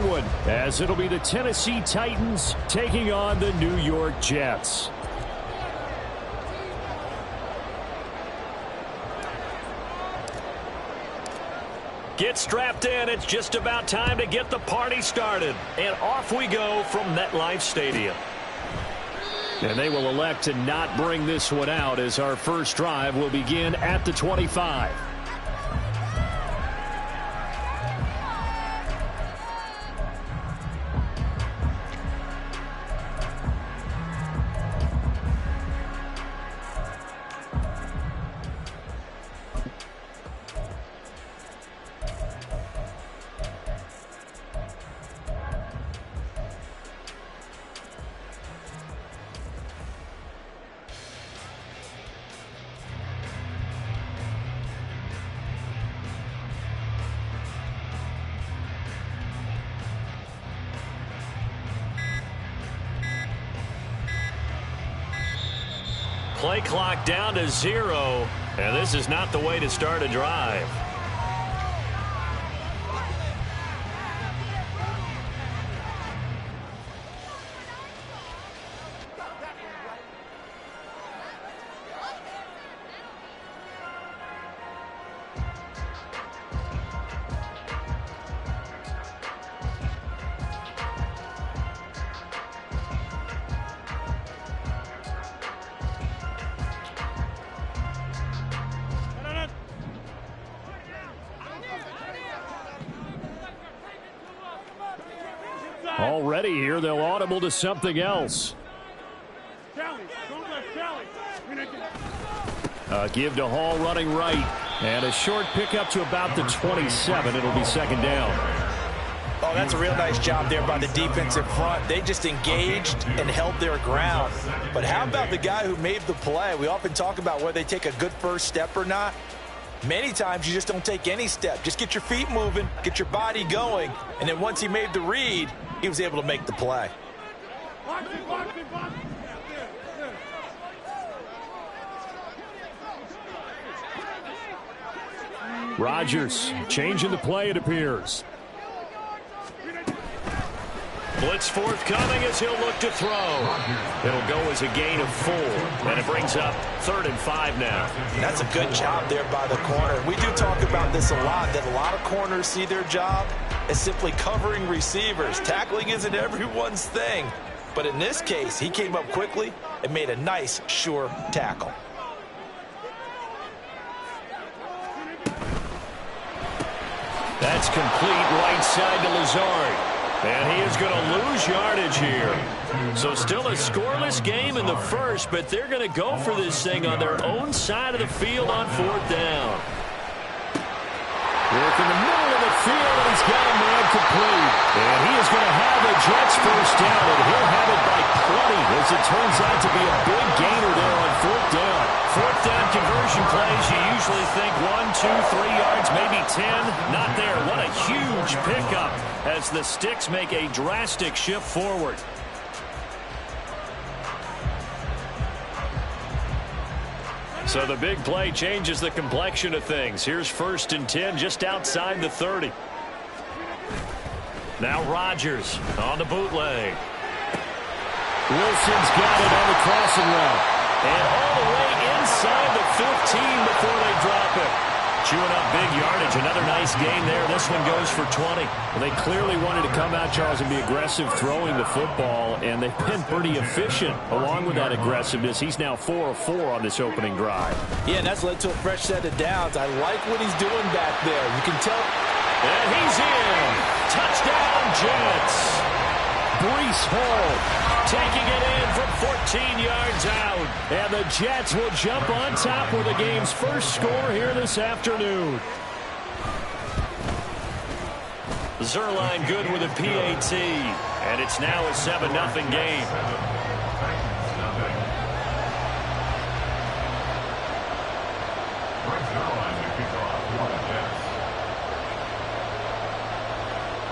fun one, as it'll be the Tennessee Titans taking on the New York Jets. Get strapped in. It's just about time to get the party started. And off we go from MetLife Stadium. And they will elect to not bring this one out, as our first drive will begin at the 25. Play clock down to 0, and this is not the way to start a drive. Already here, they'll audible to something else. Give to Hall running right. And a short pickup to about the 27. It'll be second down. Oh, that's a real nice job there by the defensive front. They just engaged and held their ground. But how about the guy who made the play? We often talk about whether they take a good first step or not. Many times you just don't take any step. Just get your feet moving, get your body going, and then once he made the read, he was able to make the play. Rodgers changing the play, it appears. Blitz forthcoming as he'll look to throw. It'll go as a gain of 4, and it brings up 3rd and 5 now. That's a good job there by the corner. We do talk about this a lot, that a lot of corners see their job as simply covering receivers. Tackling isn't everyone's thing. But in this case, he came up quickly and made a nice, sure tackle. That's complete right side to Lazard. And he is going to lose yardage here. So still a scoreless game in the first, but they're going to go for this thing on their own side of the field on 4th down. Work in the middle of the field, and he's got a man complete. And he is going to have the Jets first down, and he'll have it by plenty, as it turns out to be a big gainer there on 4th down. 4th down conversion plays, you usually think 1, 2, 3 yards, maybe 10. Not there. What a huge pickup as the Sticks make a drastic shift forward. So the big play changes the complexion of things. Here's 1st and 10 just outside the 30. Now Rodgers on the bootleg. Wilson's got it on the crossing route. And all the way inside the 15 before they drop it. Chewing up big yardage. Another nice gain there. This one goes for 20. Well, they clearly wanted to come out, Charles, and be aggressive throwing the football, and they've been pretty efficient along with that aggressiveness. He's now 4 of 4 on this opening drive. Yeah, and that's led to a fresh set of downs. I like what he's doing back there. You can tell. And he's in. Touchdown, Jets. Breece Hall taking it in from 14 yards out. And the Jets will jump on top with the game's first score here this afternoon. Zuerlein good with a PAT. And it's now a 7-0 game.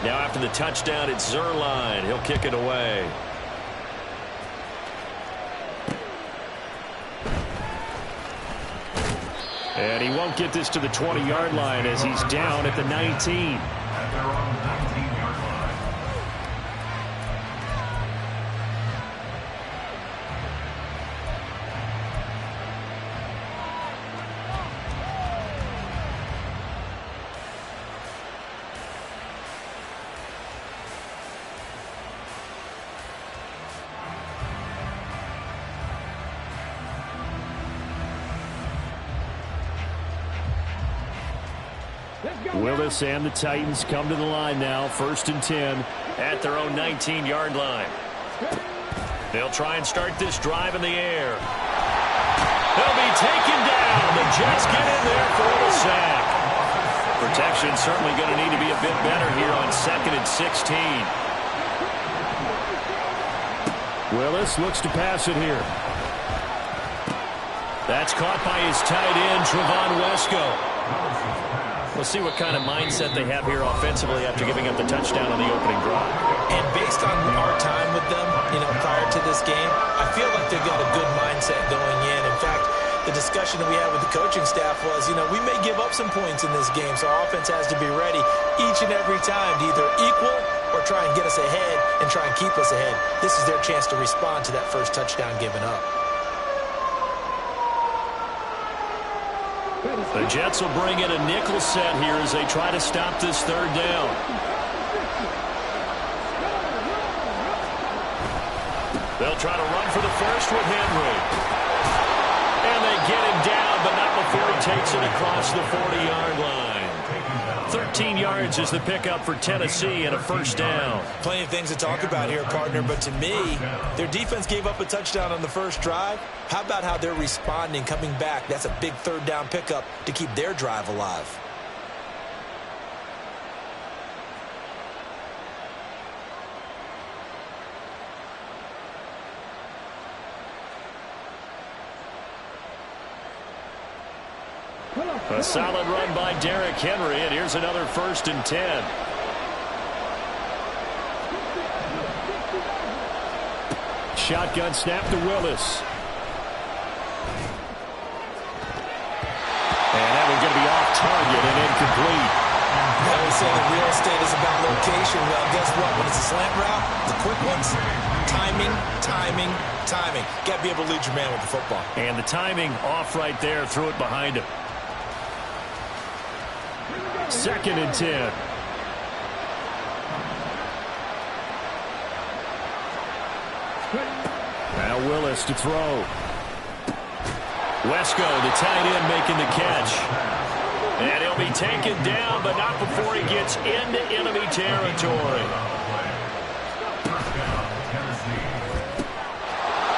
Now after the touchdown, it's Zuerlein. He'll kick it away. And he won't get this to the 20-yard line as he's down at the 19. Willis and the Titans come to the line now. 1st and 10 at their own 19-yard line. They'll try and start this drive in the air. They'll be taken down. The Jets get in there for the sack. Protection certainly going to need to be a bit better here on 2nd and 16. Willis looks to pass it here. That's caught by his tight end, Trevon Wesco. We'll see what kind of mindset they have here offensively after giving up the touchdown on the opening drive. And based on our time with them, prior to this game, I feel like they've got a good mindset going in. In fact, the discussion that we had with the coaching staff was, we may give up some points in this game, so our offense has to be ready each and every time to either equal or try and get us ahead and try and keep us ahead. This is their chance to respond to that first touchdown given up. The Jets will bring in a nickel set here as they try to stop this 3rd down. They'll try to run for the first with Henry. And they get him down, but not before he takes it across the 40-yard line. 13 yards is the pickup for Tennessee and a 1st down. Plenty of things to talk about here, partner, but to me, their defense gave up a touchdown on the first drive. How about how they're responding, coming back? That's a big 3rd down pickup to keep their drive alive. A solid run by Derrick Henry, and here's another 1st and 10. Shotgun snap to Willis. And that one's going to be off target and incomplete. I always say that real estate is about location. Well, guess what? When it's a slant route, the quick ones, timing, timing, timing. Got to be able to lead your man with the football. And the timing off right there. Threw it behind him. 2nd and 10. Now Willis to throw. Wesco, the tight end, making the catch. And he'll be taken down, but not before he gets into enemy territory.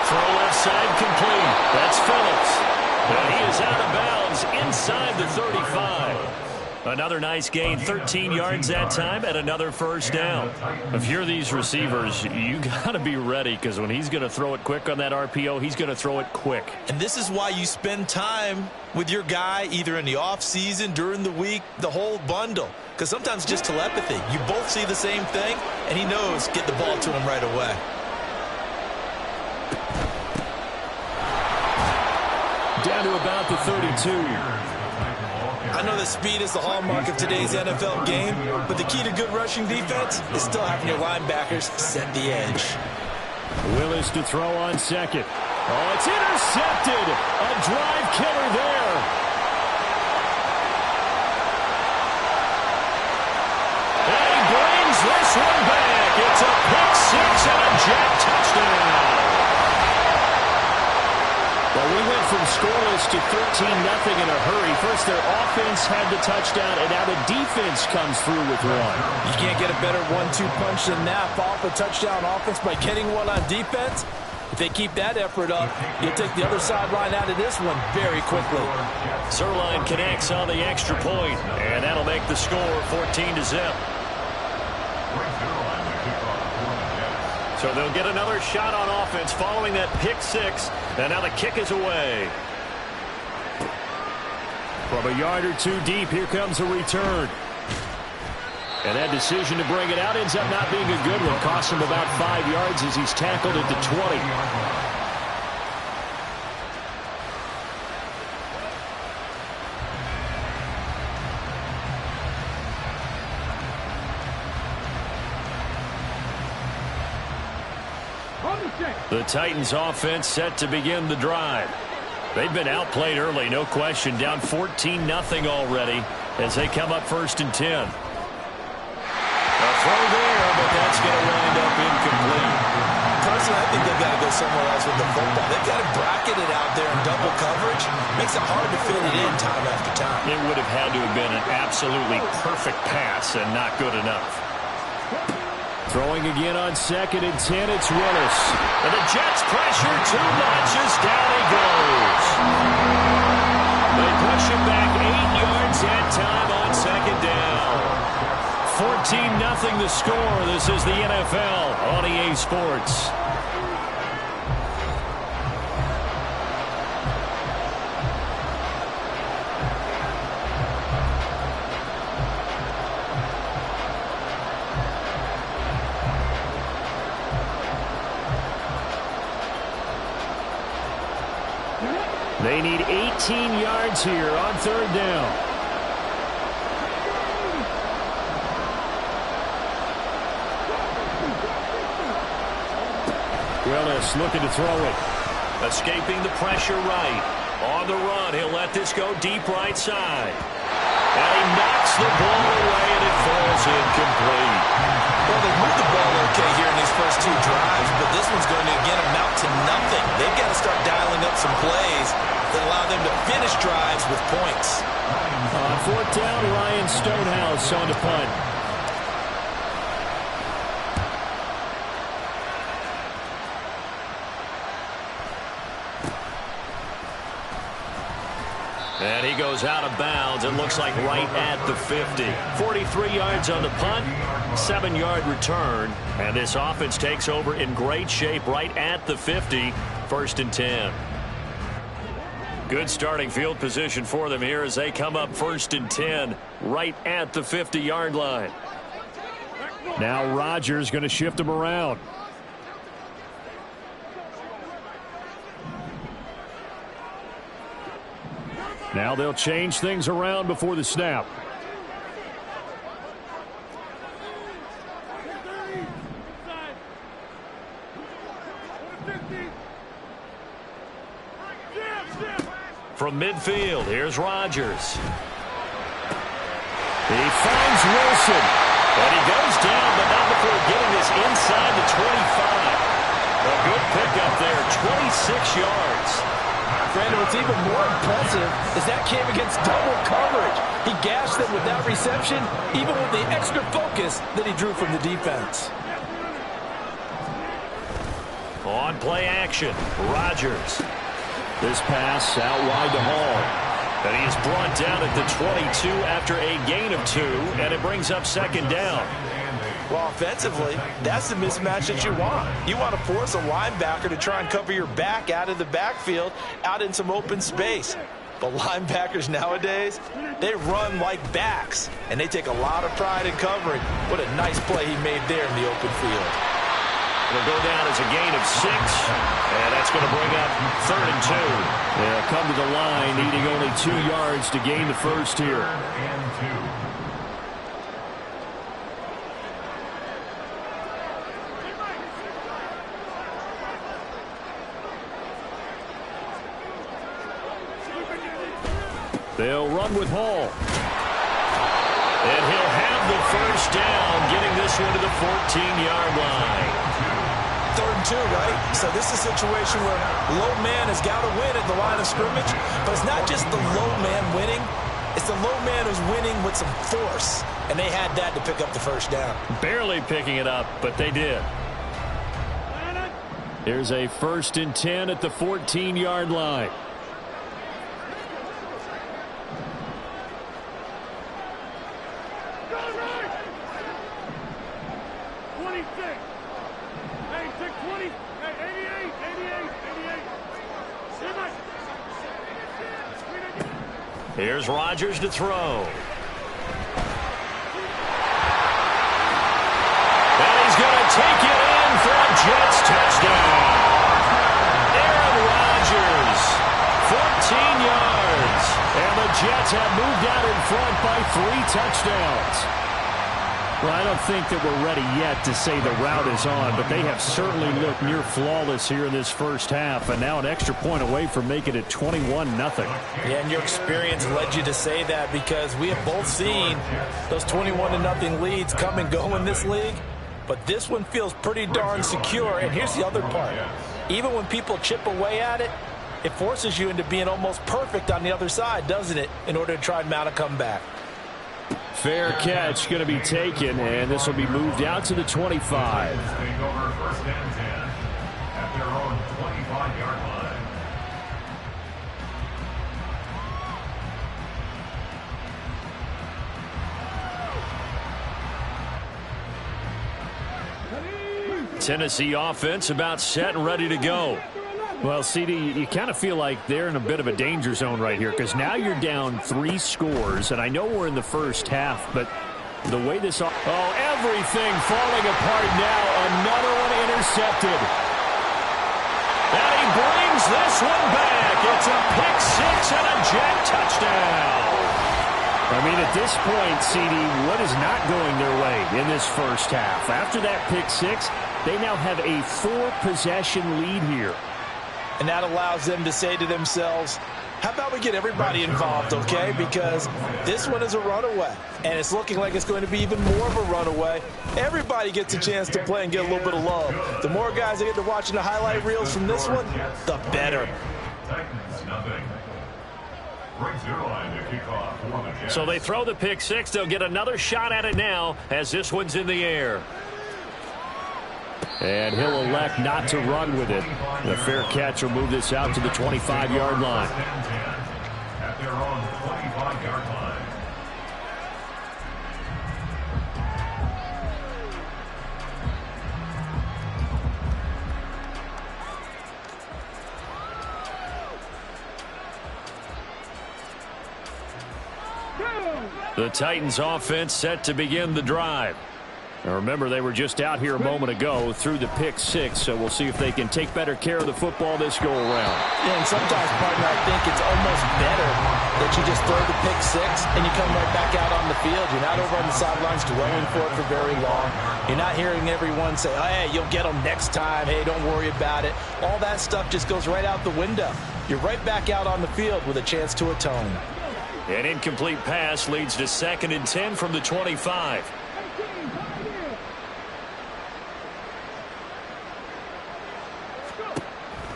Throw left side complete. That's Phillips. But he is out of bounds inside the 35. Another nice gain, 13 yards that time, and another 1st down. If you're these receivers, you got to be ready, because when he's going to throw it quick on that RPO, he's going to throw it quick. And this is why you spend time with your guy, either in the offseason, during the week, the whole bundle. Because sometimes just telepathy. You both see the same thing, and he knows get the ball to him right away. Down to about the 32. I know that speed is the hallmark of today's NFL game, but the key to good rushing defense is still having your linebackers set the edge. Willis to throw on 2nd. Oh, it's intercepted. A drive killer there. And he brings this one back. It's a pick 6 and a Jet touchdown. Well, we went from scoreless to 13-0 in a hurry. First, their offense had the touchdown, and now the defense comes through with one. You can't get a better 1-2 punch than that. Off a touchdown offense by getting one on defense. If they keep that effort up, you'll take the other sideline out of this one very quickly. Sirline connects on the extra point, and that'll make the score 14-0. So they'll get another shot on offense following that pick 6, and now the kick is away. From a yard or two deep, here comes a return. And that decision to bring it out ends up not being a good one. Costs him about 5 yards as he's tackled at the 20. The Titans offense set to begin the drive. They've been outplayed early, no question. Down 14-0 already as they come up 1st and 10. A throw there, but that's going to wind up incomplete. Personally, I think they've got to go somewhere else with the football. They've got to bracket it out there in double coverage. Makes it hard to fit it in time after time. It would have had to have been an absolutely perfect pass and not good enough. Throwing again on 2nd and 10, it's Willis. And the Jets pressure 2 notches, down he goes. They push him back 8 yards that time on 2nd down. 14-0 the score. This is the NFL on EA Sports. They need 18 yards here on 3rd down. Willis looking to throw it. Escaping the pressure right. On the run, he'll let this go deep right side. And he knocks the ball away, and it falls incomplete. Well, they moved the ball okay here in these first 2 drives, but this one's going to, again, amount to nothing. They've got to start dialing up some plays that allow them to finish drives with points. On 4th down, Ryan Stonehouse on the punt. And he goes out of bounds. It looks like right at the 50. 43 yards on the punt, 7-yard return. And this offense takes over in great shape right at the 50. 1st and 10. Good starting field position for them here as they come up 1st and 10 right at the 50-yard line. Now Rodgers going to shift him around. Now they'll change things around before the snap. From midfield, here's Rodgers. He finds Wilson. And he goes down, but not before getting this inside the 25. A good pickup there, 26 yards. Brandon, what's even more impressive is that came against double coverage. He gashed them with that reception, even with the extra focus that he drew from the defense. On play action, Rodgers. This pass out wide to Hall. And he is brought down at the 22 after a gain of 2, and it brings up 2nd down. Well, offensively, that's the mismatch that you want. You want to force a linebacker to try and cover your back out of the backfield, out in some open space. But linebackers nowadays, they run like backs, and they take a lot of pride in covering. What a nice play he made there in the open field. It'll go down as a gain of 6, and that's going to bring up 3rd and 2. They'll come to the line, needing only 2 yards to gain the first here. They'll run with Hall. And he'll have the first down, getting this one to the 14-yard line. 3rd and 2, right? So this is a situation where low man has got to win at the line of scrimmage, but it's not just the low man winning. It's the low man who's winning with some force, and they had that to pick up the first down. Barely picking it up, but they did. Here's a 1st and 10 at the 14-yard line. Here's Rodgers to throw. And he's going to take it in for a Jets touchdown. Aaron Rodgers, 14 yards. And the Jets have moved out in front by 3 touchdowns. Well, I don't think that we're ready yet to say the route is on, but they have certainly looked near flawless here in this first half, and now an extra point away from making it 21-0. Yeah, and your experience led you to say that because we have both seen those 21-0 leads come and go in this league. but this one feels pretty darn secure. And here's the other part. Even when people chip away at it, it forces you into being almost perfect on the other side, doesn't it, in order to try and mount a comeback. Fair catch going to be taken, and this will be moved out to the 25. Tennessee offense about set and ready to go. Well, CD, you kind of feel like they're in a bit of a danger zone right here because now you're down 3 scores, and I know we're in the first half, but the way this... Oh, everything falling apart now. Another one intercepted. And he brings this one back. It's a pick six and a Jet touchdown. I mean, at this point, CD, what is not going their way in this first half? After that pick six, they now have a 4-possession lead here. And that allows them to say to themselves, how about we get everybody involved, okay? Because this one is a runaway, and it's looking like it's going to be even more of a runaway. Everybody gets a chance to play and get a little bit of love. The more guys that get to watching the highlight reels from this one, the better. So they throw the pick six. They'll get another shot at it now as this one's in the air. And he'll elect not to run with it. The fair catch will move this out to the 25-yard line. At their own 25-yard line. The Titans offense set to begin the drive. Now remember, they were just out here a moment ago through the pick six, so we'll see if they can take better care of the football this go-around. Yeah, and sometimes, partner, I think it's almost better that you just throw the pick six and you come right back out on the field. You're not over on the sidelines dwelling for it for very long. You're not hearing everyone say, oh, hey, you'll get them next time. Hey, don't worry about it. All that stuff just goes right out the window. You're right back out on the field with a chance to atone. An incomplete pass leads to 2nd and 10 from the 25.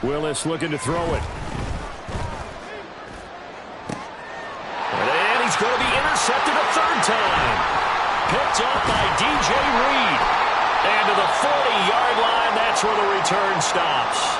Willis looking to throw it. And he's going to be intercepted a 3rd time. Picked up by DJ Reed. And to the 40-yard line, that's where the return stops.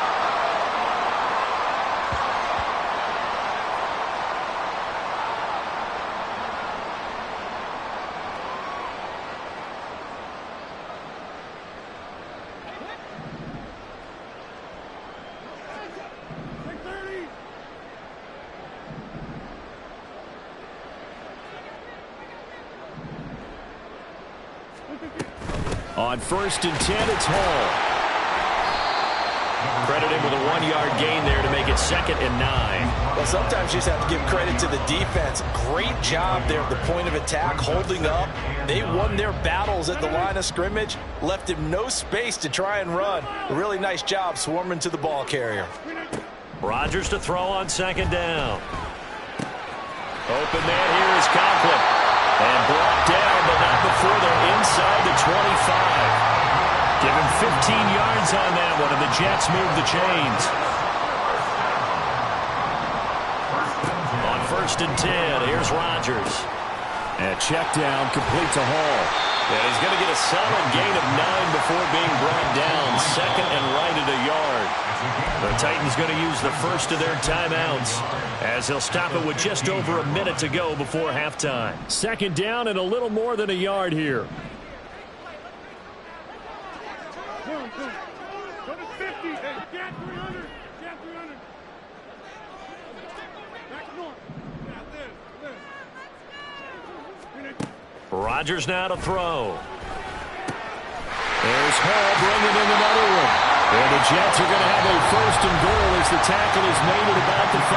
On 1st and 10, it's Hall. Credit him with a 1-yard gain there to make it 2nd and 9. Well, sometimes you just have to give credit to the defense. Great job there at the point of attack, holding up. They won their battles at the line of scrimmage, left him no space to try and run. A really nice job swarming to the ball carrier. Rodgers to throw on 2nd down. Open man here is Conklin. And brought down, but not before they're inside the 25. Give him 15 yards on that one, and the Jets move the chains. On 1st and 10, here's Rodgers. And check down, complete to Hall. And he's going to get a solid gain of 9 before being brought down. 2nd and right at a yard. The Titans going to use the first of their timeouts as they'll stop it with just over a minute to go before halftime. 2nd down and a little more than a yard here. Rodgers now to throw. There's Hall bringing in another one. And the Jets are going to have a 1st and goal as the tackle is made at about the 5.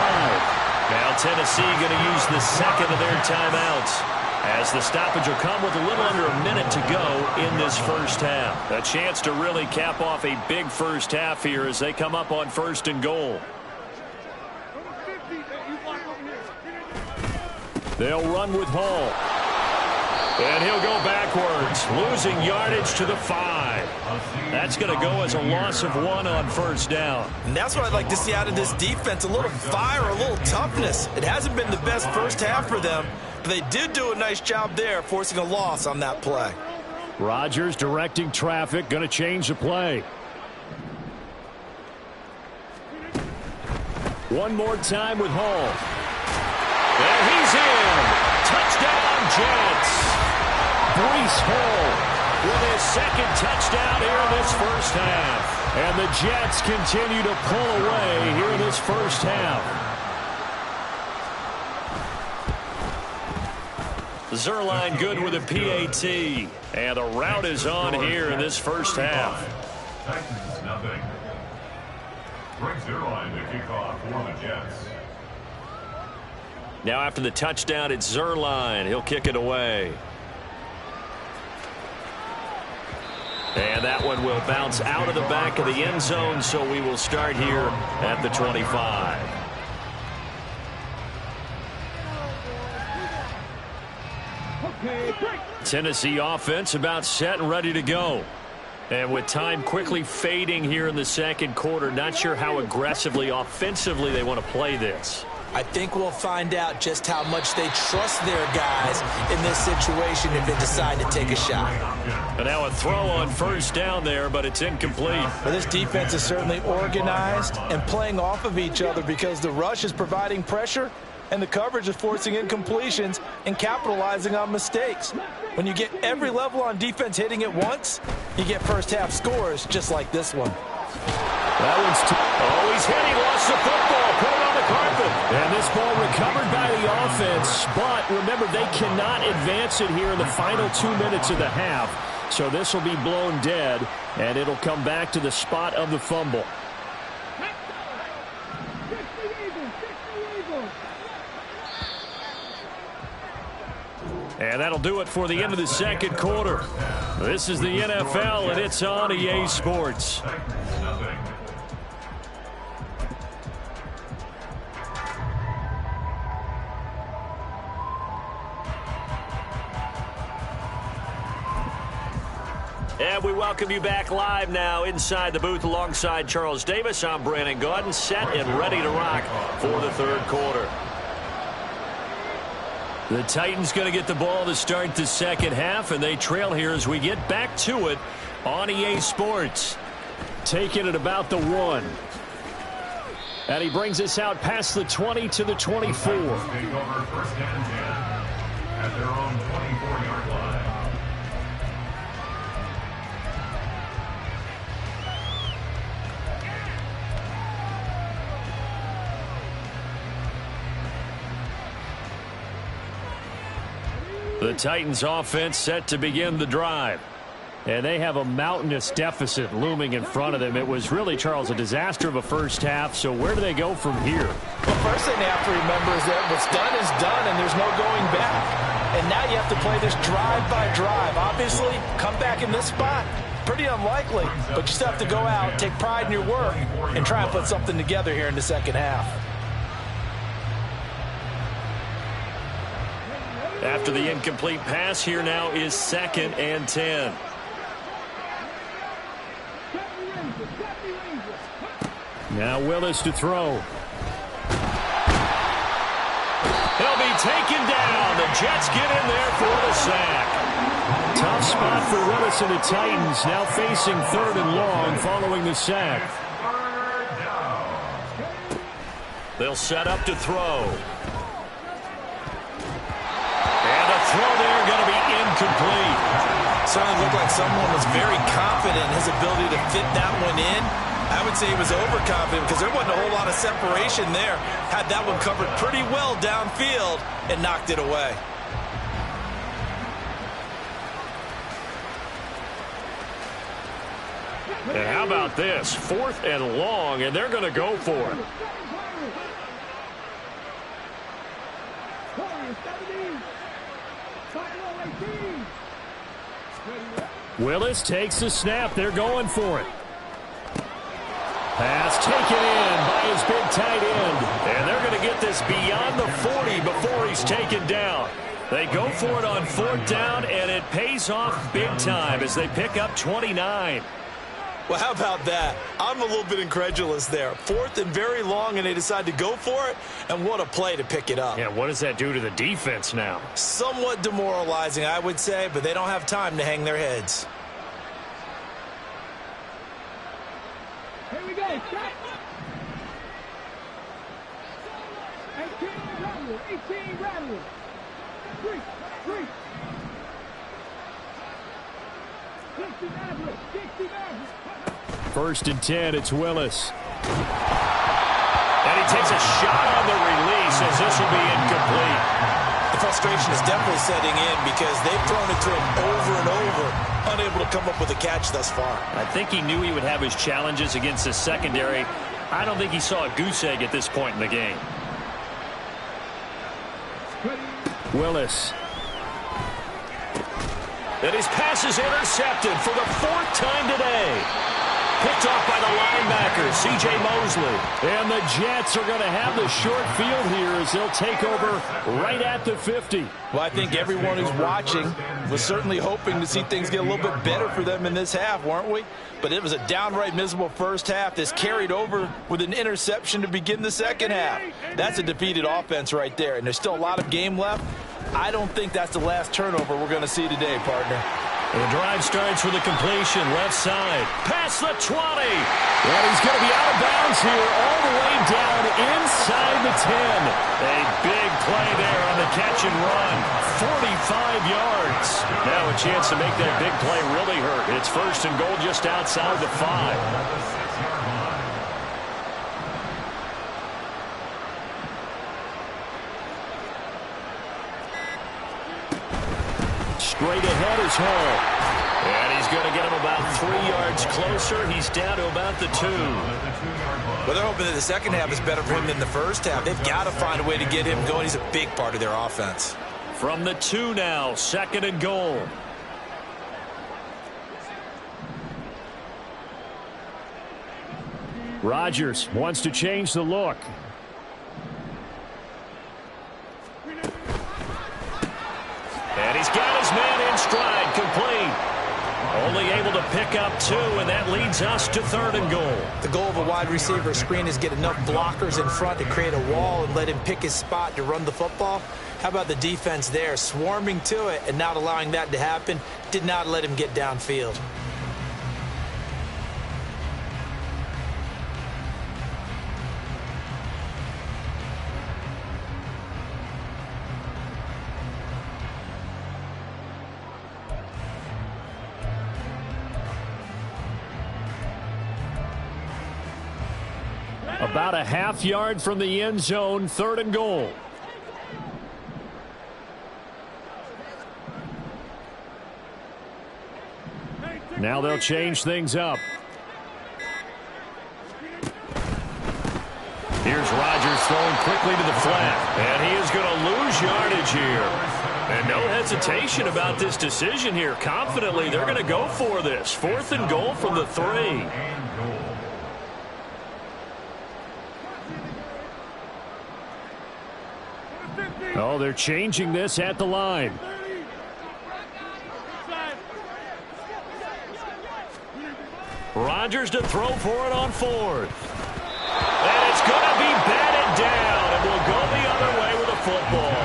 Now Tennessee going to use the 2nd of their timeouts as the stoppage will come with a little under a minute to go in this first half. A chance to really cap off a big first half here as they come up on 1st and goal. They'll run with Hall. And he'll go backwards, losing yardage to the 5. That's going to go as a loss of 1 on first down. And that's what I'd like to see out of this defense, a little fire, a little toughness. It hasn't been the best first half for them, but they did do a nice job there, forcing a loss on that play. Rodgers directing traffic, going to change the play. One more time with Hall. And he's in. Touchdown, Jets. Breece Hall With his second touchdown here in this first half. And the Jets continue to pull away here in this first half. Zuerlein good with a PAT. And the route is on here in this first half. Titans nothing. Greg Zuerlein to kick off for the Jets. Now after the touchdown, it's Zuerlein. He'll kick it away. And that one will bounce out of the back of the end zone, so we will start here at the 25. Tennessee offense about set and ready to go. And with time quickly fading here in the second quarter, not sure how aggressively, offensively they want to play this. I think we'll find out just how much they trust their guys in this situation if they decide to take a shot. And now a throw on first down there, but it's incomplete. Well, this defense is certainly organized and playing off of each other because the rush is providing pressure and the coverage is forcing incompletions and capitalizing on mistakes. When you get every level on defense hitting at once, you get first half scores just like this one. That one's oh, he's hit. He lost the football. Put it on the carpet. And this ball recovered by the offense. But remember, they cannot advance it here in the final 2 minutes of the half. So this will be blown dead, and it'll come back to the spot of the fumble. And that'll do it for the end of the second quarter. This is the NFL, and it's on EA Sports. And we welcome you back live now inside the booth alongside Charles Davis. I'm Brandon Gaudin, set and ready to rock for the third quarter. The Titans going to get the ball to start the second half, and they trail here as we get back to it on EA Sports. Taking it about the 1. And he brings us out past the 20 to the 24. Take over first and 10 at their own 24-yard line. The Titans offense set to begin the drive. And they have a mountainous deficit looming in front of them. It was really, Charles, a disaster of a first half. So where do they go from here? Well, first thing they have to remember is that what's done is done and there's no going back. And now you have to play this drive by drive. Obviously, come back in this spot, pretty unlikely. But you still have to go out, take pride in your work, and try and put something together here in the second half. After the incomplete pass, here now is 2nd and 10. Now Willis to throw. He'll be taken down. The Jets get in there for the sack. Tough spot for Willis and the Titans, now facing 3rd and long following the sack. They'll set up to throw. Throw there going to be incomplete. Certainly looked like someone was very confident in his ability to fit that one in. I would say he was overconfident because there wasn't a whole lot of separation there. Had that one covered pretty well downfield and knocked it away. And how about this? 4th and long, and they're going to go for it. Willis takes the snap. They're going for it. Pass taken in by his big tight end. And they're going to get this beyond the 40 before he's taken down. They go for it on 4th down, and it pays off big time as they pick up 29. Well, how about that? I'm a little bit incredulous there. 4th and very long, and they decide to go for it, and what a play to pick it up. Yeah, what does that do to the defense now? Somewhat demoralizing, I would say, but they don't have time to hang their heads. Here we go. 18 rattle. 18 rattle. 3. 60 average. 1st and 10, it's Willis. And he takes a shot on the release as this will be incomplete. The frustration is definitely setting in because they've thrown it to him over and over, unable to come up with a catch thus far. I think he knew he would have his challenges against the secondary. I don't think he saw a goose egg at this point in the game. Willis. And his pass is intercepted for the 4th time today. Picked off by the linebacker, C.J. Mosley. And the Jets are going to have the short field here as they'll take over right at the 50. Well, I think everyone who's watching was certainly hoping to see things get a little bit better for them in this half, weren't we? But it was a downright miserable first half that's carried over with an interception to begin the second half. That's a defeated offense right there, and there's still a lot of game left. I don't think that's the last turnover we're going to see today, partner. The drive starts with a completion, left side. Past the 20. And he's going to be out of bounds here all the way down inside the 10. A big play there on the catch and run. 45 yards. Now a chance to make that big play really hurt. It's 1st and goal just outside the 5. Straight ahead is Hall. And he's going to get him about 3 yards closer. He's down to about the 2. Well, they're hoping that the second half is better for him than the first half. They've got to find a way to get him going. He's a big part of their offense. From the 2 now, 2nd and goal. Rodgers wants to change the look. And he's got his man in stride, complete. Only able to pick up 2, and that leads us to 3rd and goal. The goal of a wide receiver screen is get enough blockers in front to create a wall and let him pick his spot to run the football. How about the defense there, swarming to it and not allowing that to happen? Did not let him get downfield. About a half yard from the end zone, 3rd and goal. Now they'll change things up. Here's Rodgers throwing quickly to the flat. And he is going to lose yardage here. And no hesitation about this decision here. Confidently, they're going to go for this. 4th and goal from the 3. Oh, they're changing this at the line. Rodgers to throw for it on 4th. And it's going to be batted down, and will go the other way with the football.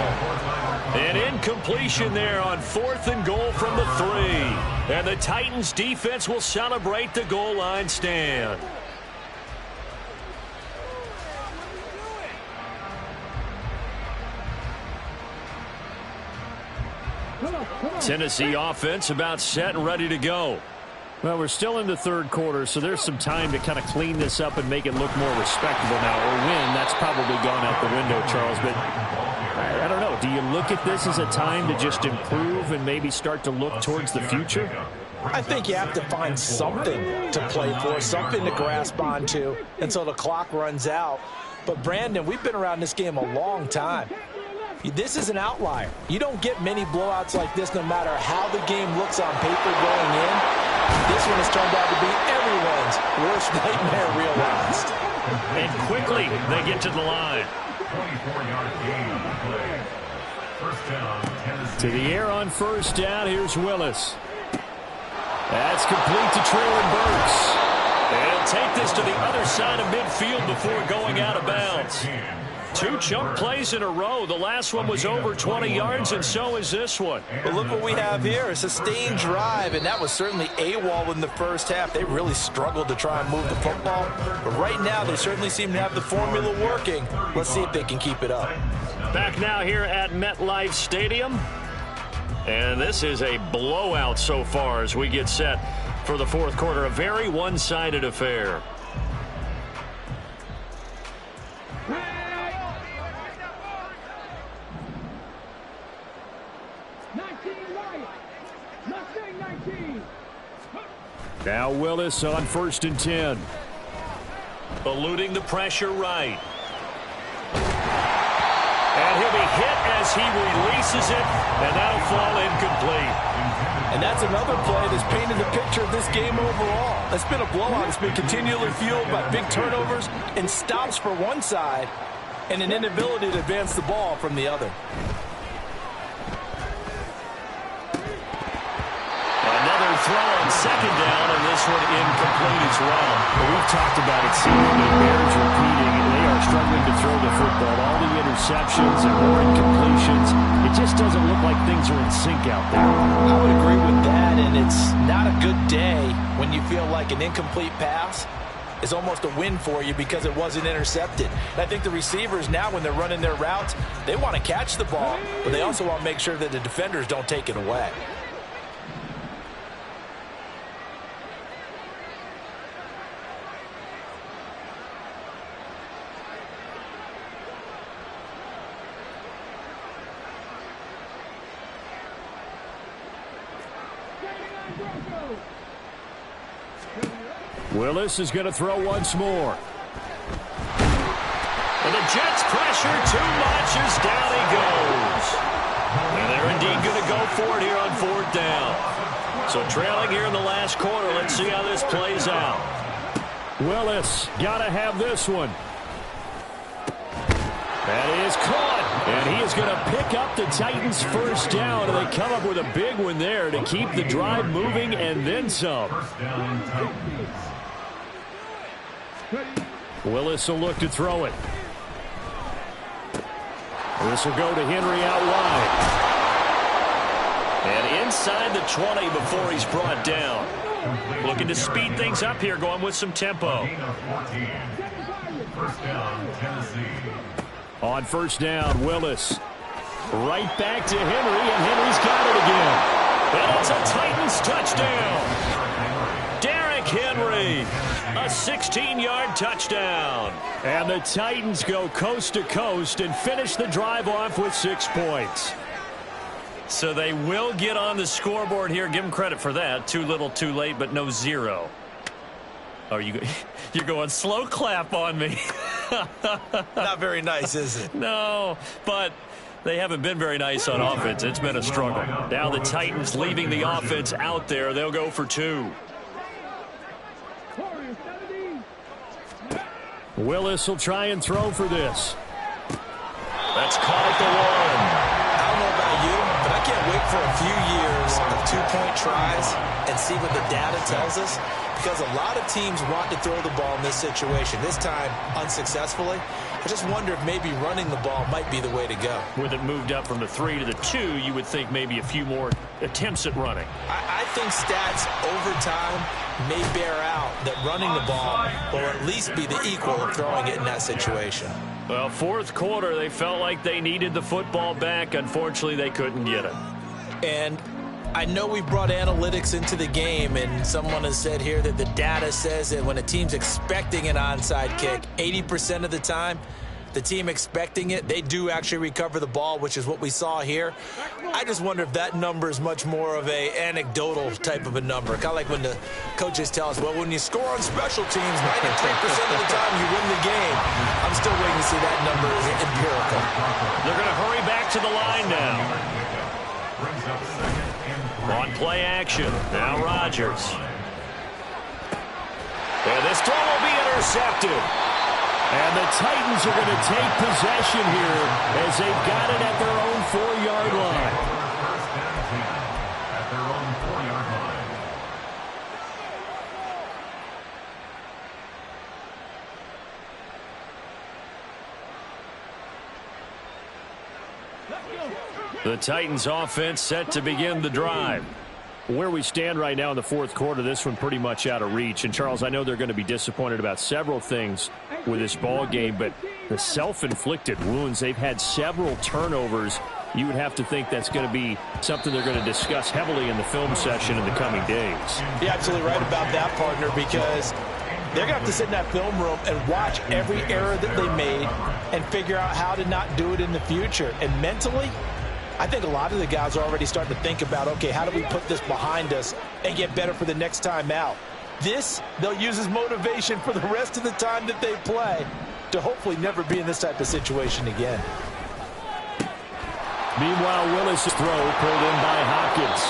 An incompletion there on 4th and goal from the 3. And the Titans defense will celebrate the goal line stand. Tennessee offense about set and ready to go. Well, we're still in the 3rd quarter, so there's some time to kind of clean this up and make it look more respectable now. Or win, that's probably gone out the window, Charles. But I don't know. Do you look at this as a time to just improve and maybe start to look towards the future? I think you have to find something to play for, something to grasp onto until the clock runs out. But, Brandon, we've been around this game a long time. This is an outlier. You don't get many blowouts like this no matter how the game looks on paper going in. This one has turned out to be everyone's worst nightmare realized. And quickly they get to the line. 24-yard gain on the play. First down, Tennessee. To the air on first down. Here's Willis. That's complete to Traylon Burks. They'll take this to the other side of midfield before going out of bounds. 2 chunk plays in a row. The last one was over 20 yards, and so is this one. But look what we have here, a sustained drive, and that was certainly AWOL in the first half. They really struggled to try and move the football. But right now, they certainly seem to have the formula working. Let's see if they can keep it up. Back now here at MetLife Stadium. And this is a blowout so far as we get set for the fourth quarter. A very one-sided affair. Now Willis on 1st and 10. Eluding the pressure right. And he'll be hit as he releases it, and that'll fall incomplete. And that's another play that's painted the picture of this game overall. It's been a blowout. It's been continually fueled by big turnovers and stops for one side and an inability to advance the ball from the other. Another throw on 2nd down, and this one incomplete as well. We've talked about it seemingly bears repeating. They are struggling to throw the football. All the interceptions and more incompletions. It just doesn't look like things are in sync out there. I would agree with that, and it's not a good day when you feel like an incomplete pass is almost a win for you because it wasn't intercepted. And I think the receivers now, when they're running their routes, they want to catch the ball, but they also want to make sure that the defenders don't take it away. Willis is going to throw once more. And the Jets pressure too much as down he goes. And they're indeed going to go for it here on 4th down. So trailing here in the last quarter. Let's see how this plays out. Willis got to have this one. That is caught. And he is going to pick up the Titans' first down. And they come up with a big one there to keep the drive moving and then some. First down, Titans. Willis will look to throw it. This will go to Henry out wide. And inside the 20 before he's brought down. Looking to speed things up here, going with some tempo. Gain of 14. First down, Tennessee. On 1st down, Willis. Right back to Henry, and Henry's got it again. And it's a Titans touchdown. Derrick Henry, a 16-yard touchdown. And the Titans go coast to coast and finish the drive off with 6 points. So they will get on the scoreboard here. Give them credit for that. Too little, too late, but no 0. Oh, you're going slow clap on me. Not very nice, is it? No, but they haven't been very nice on offense. It's been a struggle. Now the Titans leaving the offense out there. They'll go for 2. Willis will try and throw for this. That's caught at the 1. I don't know about you, but I can't wait for a few years of 2-point tries and see what the data tells us, because a lot of teams want to throw the ball in this situation. This time, unsuccessfully. I just wonder if maybe running the ball might be the way to go. With it moved up from the 3 to the 2, you would think maybe a few more attempts at running. I think stats over time may bear out that running the ball will at least be the equal of throwing it in that situation. Well, 4th quarter, they felt like they needed the football back. Unfortunately, they couldn't get it. And I know we brought analytics into the game, and someone has said here that the data says that when a team's expecting an onside kick, 80% of the time, the team expecting it, they do actually recover the ball, which is what we saw here. I just wonder if that number is much more of a anecdotal type of a number. Kind of like when the coaches tell us, well, when you score on special teams, 93% of the time you win the game. I'm still waiting to see that number is empirical. They're going to hurry back to the line now. On play action, now Rodgers. And this throw will be intercepted. And the Titans are going to take possession here as they've got it at their own 4-yard line. First and 10 at their own 4-yard line. The Titans offense set to begin the drive. Where we stand right now in the fourth quarter, this one pretty much out of reach. And, Charles, I know they're going to be disappointed about several things with this ball game, but the self-inflicted wounds, they've had several turnovers. You would have to think that's going to be something they're going to discuss heavily in the film session in the coming days. You're absolutely right about that, partner, because they're going to have to sit in that film room and watch every error that they made and figure out how to not do it in the future. And mentally, I think a lot of the guys are already starting to think about, okay, how do we put this behind us and get better for the next time out? This, they'll use as motivation for the rest of the time that they play to hopefully never be in this type of situation again. Meanwhile, Willis' throw pulled in by Hopkins.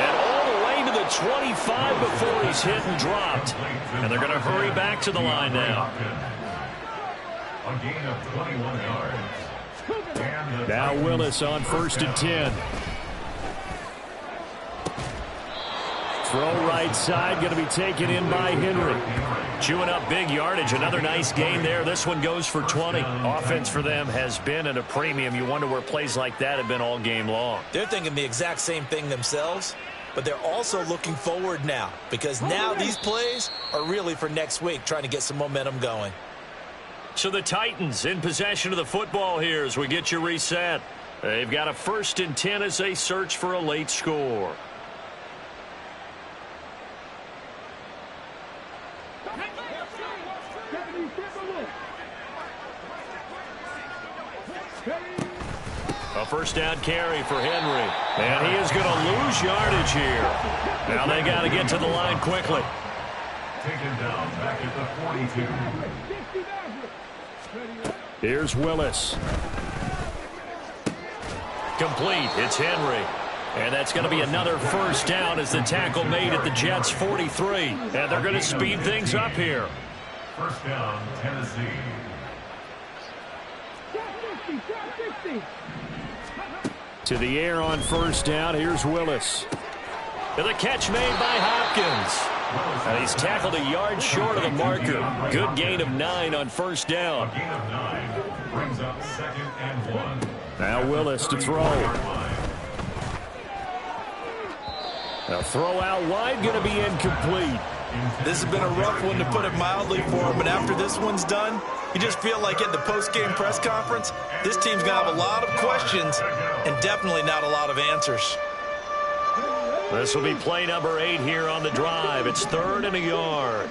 And all the way to the 25 before he's hit and dropped. And they're going to hurry back to the line now. A gain of 21 yards. Now Willis on 1st and 10. Throw right side, going to be taken in by Henry. Chewing up big yardage. Another nice gain there. This one goes for 20. Offense for them has been at a premium. You wonder where plays like that have been all game long. They're thinking the exact same thing themselves, but they're also looking forward now because now these plays are really for next week, trying to get some momentum going. So the Titans in possession of the football here as we get you reset. They've got a 1st and 10 as they search for a late score. A 1st down carry for Henry. And he is going to lose yardage here. Now they got to get to the line quickly. Taken down back at the 42. Here's Willis. Complete. It's Henry. And that's going to be another 1st down as the tackle made at the Jets' 43. And they're going to speed things up here. 1st down, Tennessee. To the air on 1st down. Here's Willis. And the catch made by Hopkins. And he's tackled a yard short of the marker. Good gain of 9 on 1st down. A gain of 9 brings up 2nd and 1. Now Willis to throw. A throw out wide, going to be incomplete. This has been a rough one, to put it mildly, for him. But after this one's done, you just feel like at the post-game press conference, this team's going to have a lot of questions and definitely not a lot of answers. This will be play number 8 here on the drive. It's 3rd and a yard.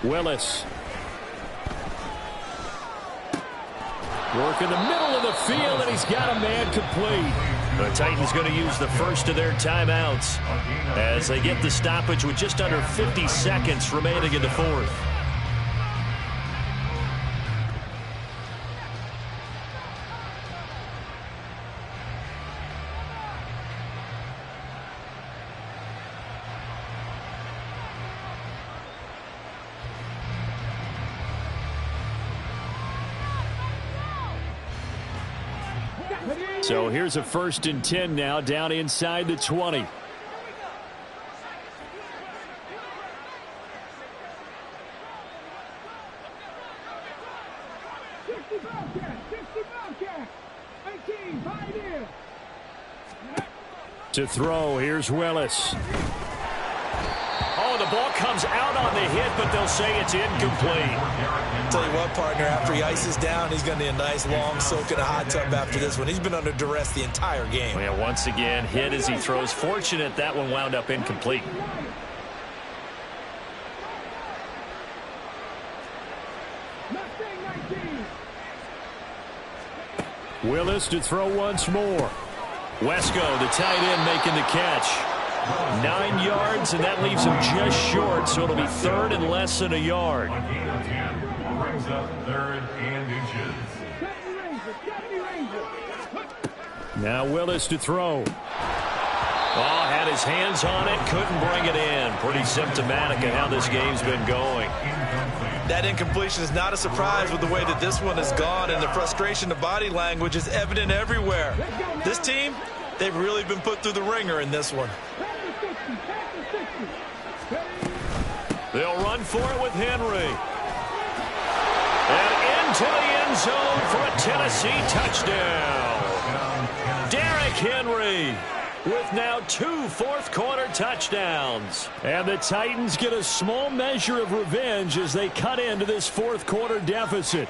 Willis. Work in the middle of the field, and he's got a man complete. The Titans going to use the first of their timeouts as they get the stoppage with just under 50 seconds remaining in the 4th. So here's a 1st and 10 now, down inside the 20. To throw, here's Willis. Oh, the ball comes out on the hit, but they'll say it's incomplete. Tell you what, partner, after he ices down, he's going to need a nice long soak in a hot tub after this one. He's been under duress the entire game. Yeah, once again, hit as he throws. Fortunate that one wound up incomplete. Willis to throw once more. Wesco, the tight end, making the catch. 9 yards, and that leaves him just short, so it'll be 3rd and less than a yard. A gain of 10 brings up 3rd and inches. Now Willis to throw. Oh, had his hands on it, couldn't bring it in. Pretty symptomatic of how this game's been going. That incompletion is not a surprise with the way that this one has gone, and the frustration, the body language is evident everywhere. This team, they've really been put through the ringer in this one. They'll run for it with Henry. And into the end zone for a Tennessee touchdown. Derrick Henry with now 2 fourth-quarter touchdowns. And the Titans get a small measure of revenge as they cut into this fourth-quarter deficit.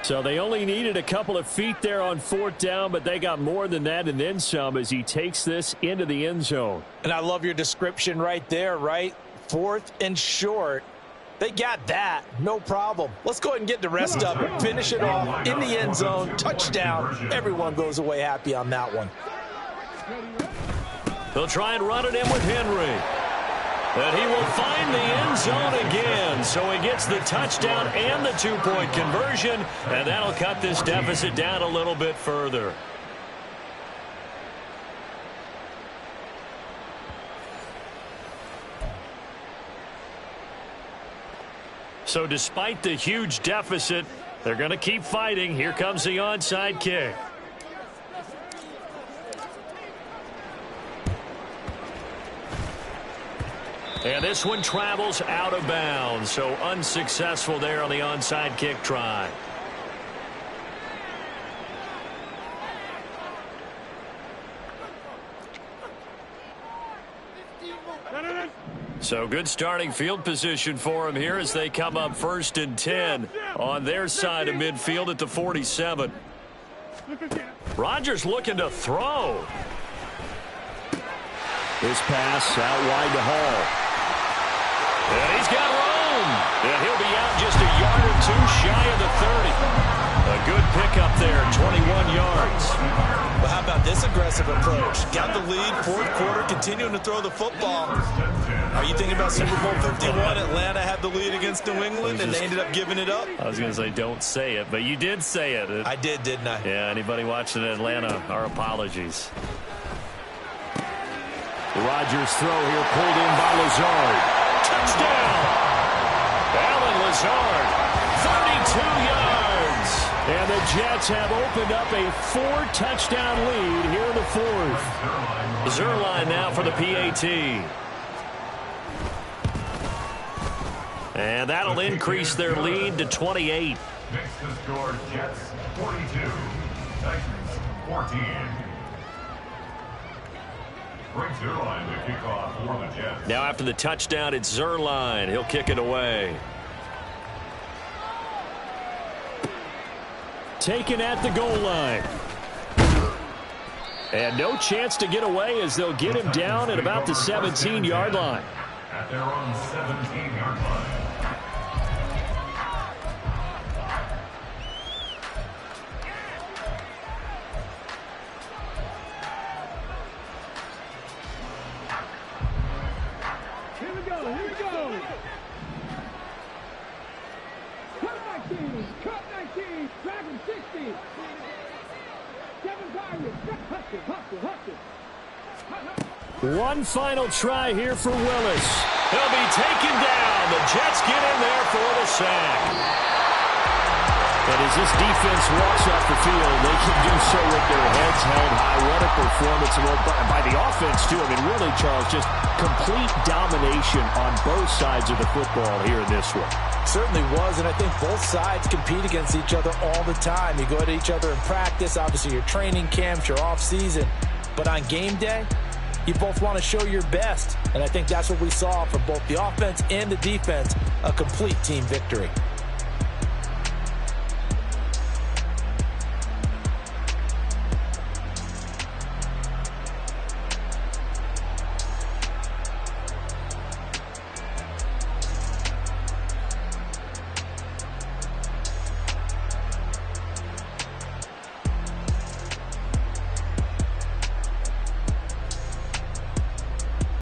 So they only needed a couple of feet there on 4th down, but they got more than that and then some as he takes this into the end zone. And I love your description right there, right? 4th and short. They got that. No problem. Let's go ahead and get the rest of it. Finish it off in the end zone. Touchdown. Everyone goes away happy on that one. They'll try and run it in with Henry. And he will find the end zone again. So he gets the touchdown and the 2-point conversion. And that'll cut this deficit down a little bit further. So despite the huge deficit, they're going to keep fighting. Here comes the onside kick. And this one travels out of bounds, so unsuccessful there on the onside kick try. So good starting field position for him here as they come up 1st and 10 on their side of midfield at the 47. Rodgers looking to throw. This pass out wide to Hall. And he's got room. And he'll be out just a yard or 2 shy of the 30. A good pickup there, 21 yards. Well, how about this aggressive approach? Got the lead, 4th quarter, continuing to throw the football. Are you thinking about Super Bowl 51? Atlanta had the lead against New England, and they ended up giving it up? I was going to say don't say it, but you did say it. I did, didn't I? Yeah, anybody watching Atlanta, our apologies. The Rodgers throw here pulled in by Lazard. Touchdown! Allen Lazard, 32 yards. And the Jets have opened up a 4-touchdown lead here in the 4th. Zuerlein now for the PAT. And that'll increase their lead to 28. Next to score, Jets 42, Titans 14. Greg Zuerlein to kick off for the Jets. Now after the touchdown, it's Zuerlein. He'll kick it away. Taken at the goal line. And no chance to get away as they'll get him down at about the 17-yard line. At their own 17-yard line. Here we go. Cut 19, Dragon 60. Kevin Byron, hustle. One final try here for Willis. He'll be taken down. The Jets get in there for the sack. And as this defense walks off the field, they can do so with their heads held high. What a performance by the offense, too. I mean, really, Charles, just complete domination on both sides of the football here in this one. Certainly was, and I think both sides compete against each other all the time. You go at each other in practice, obviously your training camps, your off-season. But on game day, you both want to show your best. And I think that's what we saw from both the offense and the defense, a complete team victory.